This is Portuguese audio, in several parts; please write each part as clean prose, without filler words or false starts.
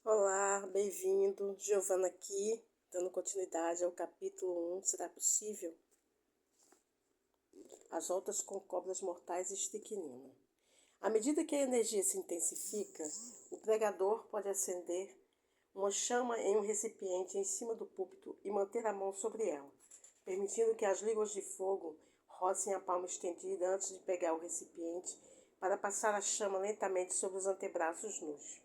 Olá, bem-vindo. Giovana aqui, dando continuidade ao capítulo 1. Será possível? As voltas com cobras mortais e estricnina. À medida que a energia se intensifica, o pregador pode acender uma chama em um recipiente em cima do púlpito e manter a mão sobre ela, permitindo que as línguas de fogo rocem a palma estendida antes de pegar o recipiente para passar a chama lentamente sobre os antebraços nus.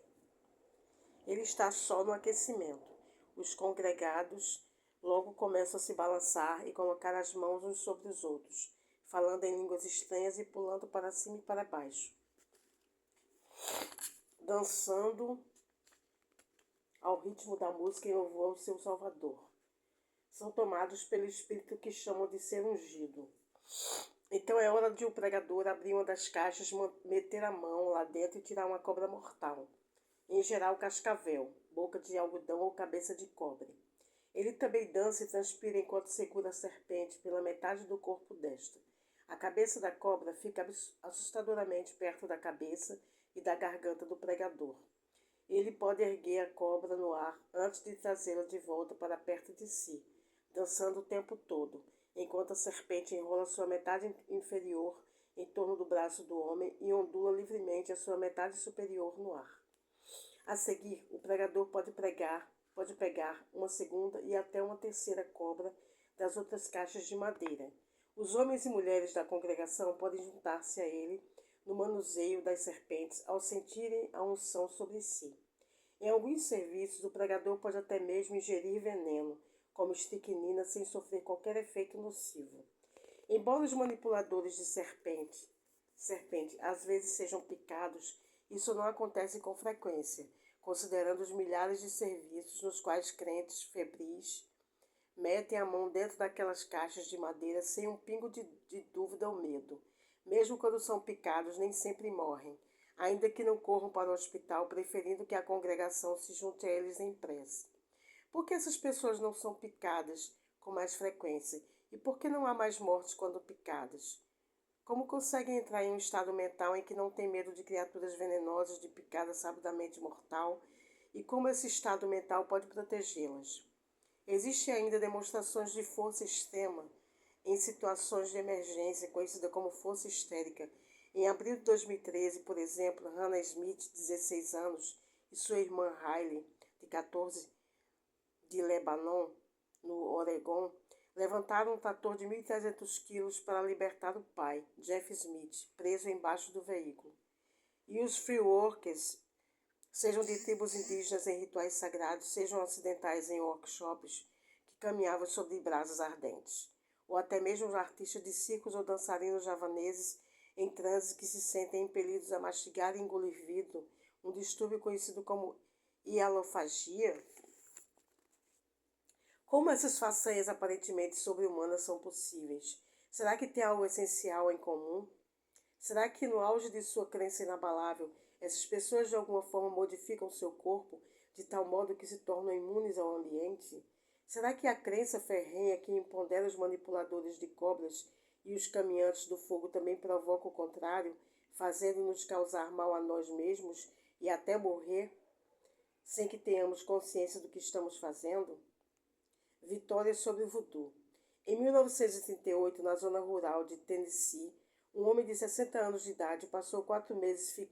Ele está só no aquecimento. Os congregados logo começam a se balançar e colocar as mãos uns sobre os outros, falando em línguas estranhas e pulando para cima e para baixo, dançando ao ritmo da música em louvor ao seu Salvador. São tomados pelo Espírito que chamam de ser ungido. Então é hora de o pregador abrir uma das caixas, meter a mão lá dentro e tirar uma cobra mortal. Em geral, cascavel, boca de algodão ou cabeça de cobre. Ele também dança e transpira enquanto segura a serpente pela metade do corpo desta. A cabeça da cobra fica assustadoramente perto da cabeça e da garganta do pregador. Ele pode erguer a cobra no ar antes de trazê-la de volta para perto de si, dançando o tempo todo, enquanto a serpente enrola sua metade inferior em torno do braço do homem e ondula livremente a sua metade superior no ar. A seguir, o pregador pode pegar uma segunda e até uma terceira cobra das outras caixas de madeira. Os homens e mulheres da congregação podem juntar-se a ele no manuseio das serpentes ao sentirem a unção sobre si. Em alguns serviços, o pregador pode até mesmo ingerir veneno, como estricnina, sem sofrer qualquer efeito nocivo. Embora os manipuladores de serpente às vezes sejam picados, isso não acontece com frequência, considerando os milhares de serviços nos quais crentes febris metem a mão dentro daquelas caixas de madeira sem um pingo de dúvida ou medo. Mesmo quando são picados, nem sempre morrem, ainda que não corram para o hospital, preferindo que a congregação se junte a eles em prece. Por que essas pessoas não são picadas com mais frequência? E por que não há mais mortes quando picadas? Como conseguem entrar em um estado mental em que não tem medo de criaturas venenosas de picada sabidamente mortal? E como esse estado mental pode protegê-las? Existem ainda demonstrações de força extrema em situações de emergência, conhecida como força histérica. Em abril de 2013, por exemplo, Hannah Smith, de 16 anos, e sua irmã Hailey, de 14, de Lebanon, no Oregon, levantaram um trator de 1.300 quilos para libertar o pai, Jeff Smith, preso embaixo do veículo. E os free workers, sejam de tribos indígenas em rituais sagrados, sejam ocidentais em workshops que caminhavam sobre brasas ardentes, ou até mesmo os artistas de circos ou dançarinos javaneses em transe que se sentem impelidos a mastigar e engolir vidro, um distúrbio conhecido como hialofagia. Como essas façanhas aparentemente sobre-humanas são possíveis? Será que tem algo essencial em comum? Será que no auge de sua crença inabalável, essas pessoas de alguma forma modificam seu corpo de tal modo que se tornam imunes ao ambiente? Será que a crença ferrenha que impondera os manipuladores de cobras e os caminhantes do fogo também provoca o contrário, fazendo-nos causar mal a nós mesmos e até morrer, sem que tenhamos consciência do que estamos fazendo? Vitória sobre o voodoo. Em 1938, na zona rural de Tennessee, um homem de 60 anos de idade passou 4 meses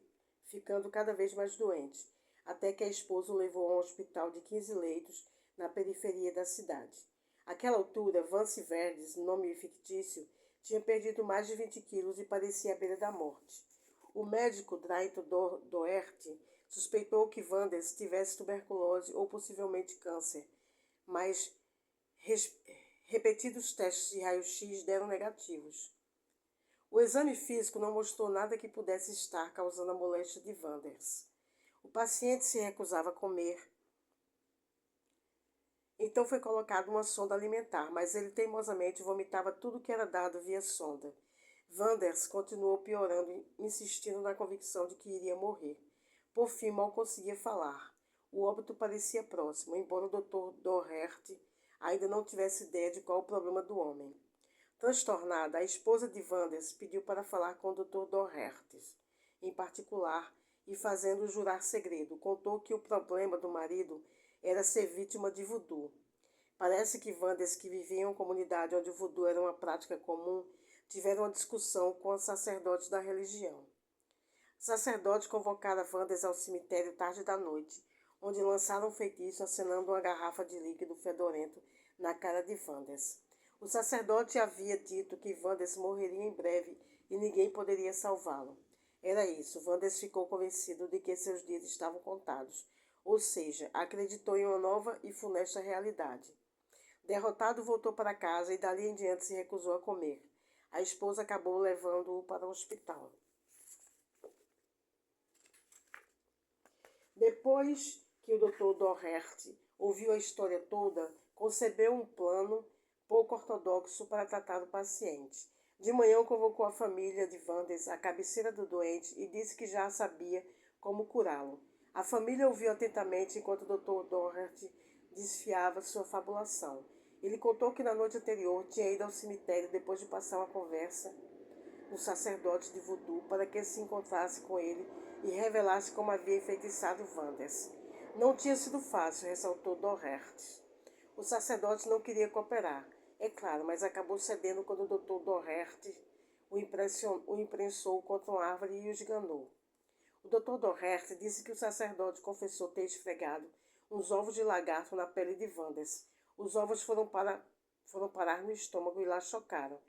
ficando cada vez mais doente, até que a esposa o levou a um hospital de 15 leitos na periferia da cidade. Àquela altura, Vance Verdes, nome fictício, tinha perdido mais de 20 quilos e parecia à beira da morte. O médico Drayton Doherty suspeitou que Vanders tivesse tuberculose ou possivelmente câncer, mas repetidos testes de raio-x deram negativos. O exame físico não mostrou nada que pudesse estar causando a moléstia de Vanders. O paciente se recusava a comer, então foi colocada uma sonda alimentar, mas ele teimosamente vomitava tudo que era dado via sonda. Vanders continuou piorando, insistindo na convicção de que iria morrer. Por fim, mal conseguia falar. O óbito parecia próximo, embora o Dr. Doherty ainda não tivesse ideia de qual o problema do homem. Transtornada, a esposa de Vanders pediu para falar com o Dr. Doherty, em particular, e fazendo-o jurar segredo. Contou que o problema do marido era ser vítima de voodoo. Parece que Wanders, que vivia em uma comunidade onde o voodoo era uma prática comum, tiveram uma discussão com os sacerdotes da religião. Os sacerdotes convocaram Wanders ao cemitério tarde da noite, onde lançaram um feitiço acenando uma garrafa de líquido fedorento na cara de Wanders. O sacerdote havia dito que Wanders morreria em breve e ninguém poderia salvá-lo. Era isso, Wanders ficou convencido de que seus dias estavam contados, ou seja, acreditou em uma nova e funesta realidade. Derrotado, voltou para casa e dali em diante se recusou a comer. A esposa acabou levando-o para o hospital. Depois que o Dr. Doherty ouviu a história toda, concebeu um plano pouco ortodoxo para tratar o paciente. De manhã convocou a família de Wanders à cabeceira do doente e disse que já sabia como curá-lo. A família ouviu atentamente enquanto o Dr. Doherty desfiava sua fabulação. Ele contou que na noite anterior tinha ido ao cemitério depois de passar uma conversa com o sacerdote de voodoo para que se encontrasse com ele e revelasse como havia enfeitiçado Wanders. Não tinha sido fácil, ressaltou Doherty. O sacerdote não queria cooperar, é claro, mas acabou cedendo quando o Dr. Doherty o imprensou contra uma árvore e o esganou. O Dr. Doherty disse que o sacerdote confessou ter esfregado uns ovos de lagarto na pele de Wanders. Os ovos foram parar no estômago e lá chocaram.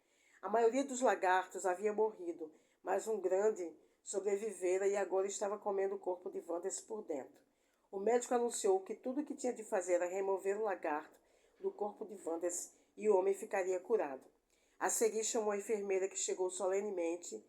A maioria dos lagartos havia morrido, mas um grande sobrevivera e agora estava comendo o corpo de Wanders por dentro. O médico anunciou que tudo o que tinha de fazer era remover o lagarto do corpo de Wanders e o homem ficaria curado. A seguir chamou a enfermeira que chegou solenemente,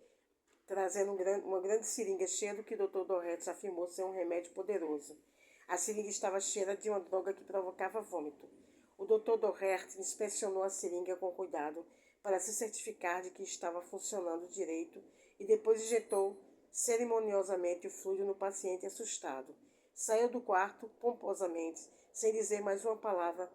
trazendo uma grande seringa cheia do que o Dr. Doherty afirmou ser um remédio poderoso. A seringa estava cheia de uma droga que provocava vômito. O Dr. Doherty inspecionou a seringa com cuidado para se certificar de que estava funcionando direito e depois injetou cerimoniosamente o fluido no paciente assustado. Saiu do quarto pomposamente, sem dizer mais uma palavra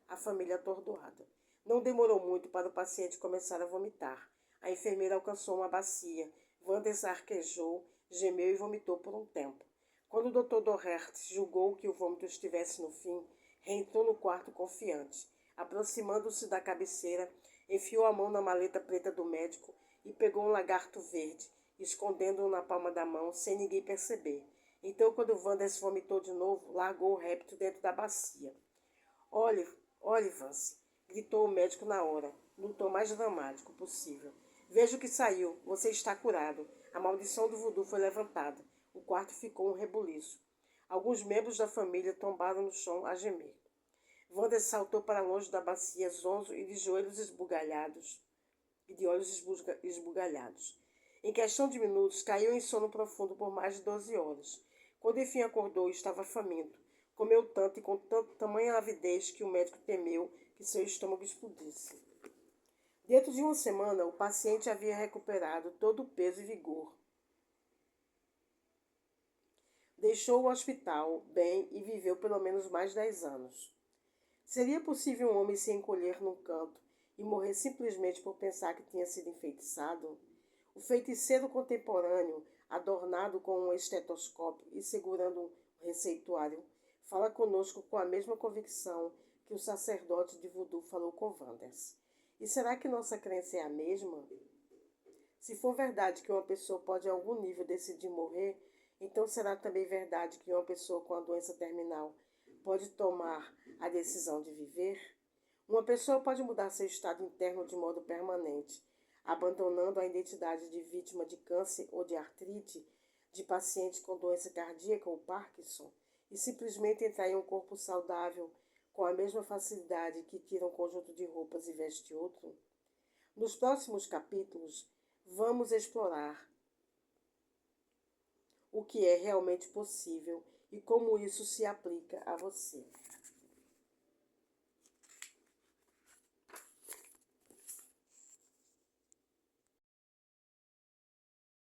à família atordoada. Não demorou muito para o paciente começar a vomitar. A enfermeira alcançou uma bacia. Wanders arquejou, gemeu e vomitou por um tempo. Quando o Dr. Doherty julgou que o vômito estivesse no fim, reentrou no quarto confiante. Aproximando-se da cabeceira, enfiou a mão na maleta preta do médico e pegou um lagarto verde, escondendo-o na palma da mão, sem ninguém perceber. Então, quando Wanders vomitou de novo, largou o réptil dentro da bacia. Olhe, Vance, gritou o médico na hora, no tom mais dramático possível. Veja o que saiu. Você está curado. A maldição do voodoo foi levantada. O quarto ficou um rebuliço. Alguns membros da família tombaram no chão a gemer. Wanders saltou para longe da bacia, zonzo e de joelhos esbugalhados e de olhos esbugalhados. Em questão de minutos, caiu em sono profundo por mais de 12 horas. Quando enfim acordou, estava faminto. Comeu tanto e com tamanha avidez que o médico temeu que seu estômago explodisse. Dentro de uma semana, o paciente havia recuperado todo o peso e vigor. Deixou o hospital bem e viveu pelo menos mais 10 anos. Seria possível um homem se encolher num canto e morrer simplesmente por pensar que tinha sido enfeitiçado? O feiticeiro contemporâneo, adornado com um estetoscópio e segurando um receituário, fala conosco com a mesma convicção que o sacerdote de voodoo falou com Wanders. E será que nossa crença é a mesma? Se for verdade que uma pessoa pode a algum nível decidir morrer, então será também verdade que uma pessoa com a doença terminal pode tomar a decisão de viver? Uma pessoa pode mudar seu estado interno de modo permanente, abandonando a identidade de vítima de câncer ou de artrite, de paciente com doença cardíaca ou Parkinson, e simplesmente entrar em um corpo saudável com a mesma facilidade que tira um conjunto de roupas e veste outro? Nos próximos capítulos, vamos explorar o que é realmente possível e como isso se aplica a você.